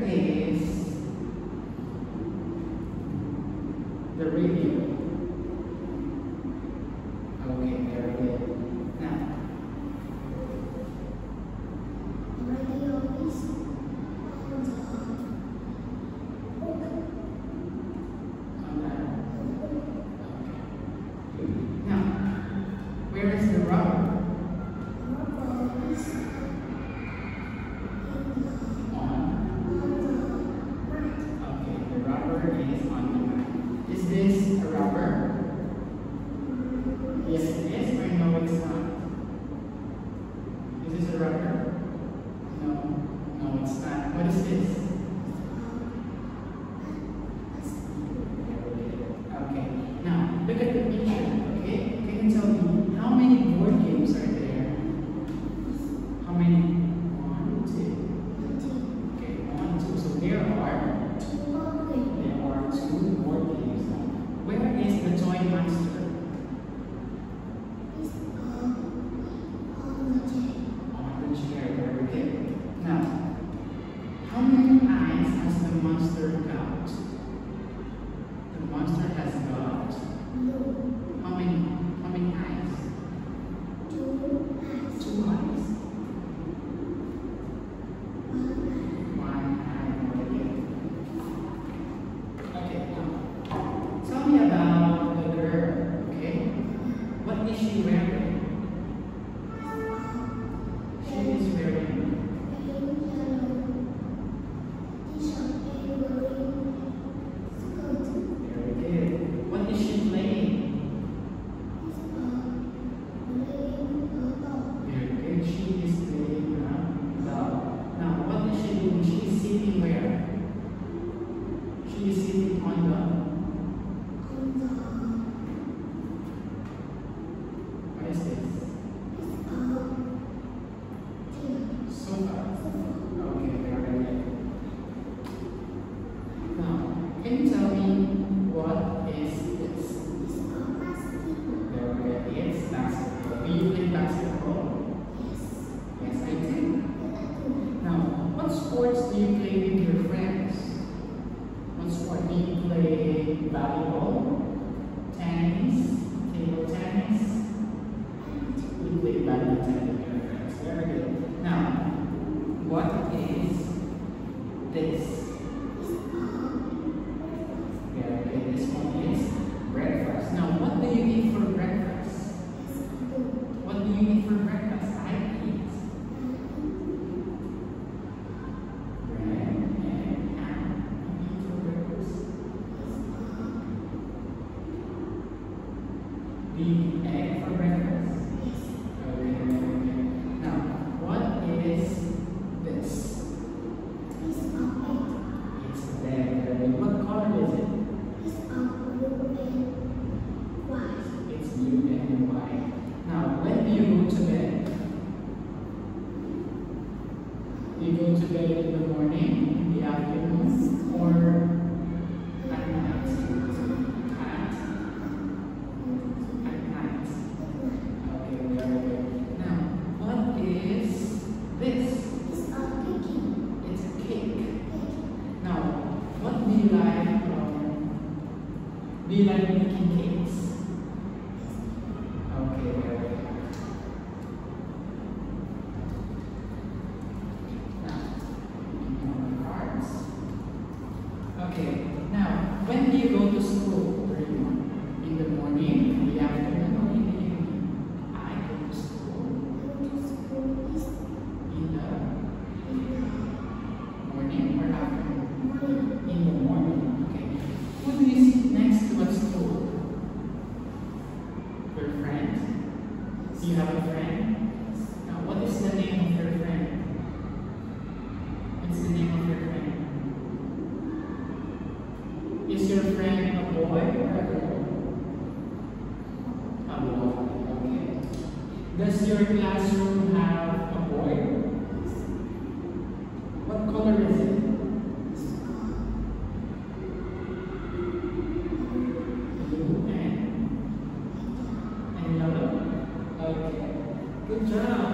is the radio? Okay, very good. Now, radio is on that. Okay. Now, where is the rubber? Okay, the rubber is on the mat. Is this a rubber? Yes, it is, or no, it's not? Is this a rubber? No, no, it's not. What is this? Okay, now look at the picture, okay? Can you tell me how many board games are there? How many? 1, 2. Okay, 1, 2. So there are 2 board games. Where is the toy monster? On the chair. Very good. Now, how many eyes has the monster got? The monster has got how many? How many eyes? 2 eyes. 1 eye. Okay. Now, tell me about the girl. Okay. What is she wearing? She is wearing. Very good. What is she playing? Very good. She is playing a doll. Now, what is she doing? She is sitting where? She is sitting on the. What is this? Sofa. Okay, very good. Now, can you tell me what is this? Very good. It's basketball. Do you play basketball? Yes, I do. Now, what sports do you play with your friends? What sport do you play? Volleyball, tennis, table tennis. We play badminton with your friends. Very good. Now, what is this? Very good. This one is breakfast. Now, what do you eat for breakfast? What do you eat for breakfast? I eat bread and ham. What do you eat for breakfast? Do you eat egg for breakfast? Okay, very good. Now, what is this? It's a bag. What color is it? It's blue and white. Now, when do you go to bed? Do you go to bed in the morning, in the afternoon, or at night? At night. Okay, very good. Now, what is this? It's a cake. Now, what do you like? Do you like making cakes? Okay, very good. Now, cards. Okay, now, when do you go to school? Everyone? In the morning, in the afternoon, or in the evening? I go to school in the morning or afternoon? In the morning. Okay. Who do you sit next to at school? Your friend? Do you have a friend? Now, what is the name of your friend? What's the name of your friend? Is your friend a boy or a girl? A boy. Okay. Does your classroom have a boy? What color is it? Blue and yellow? Okay. Good job.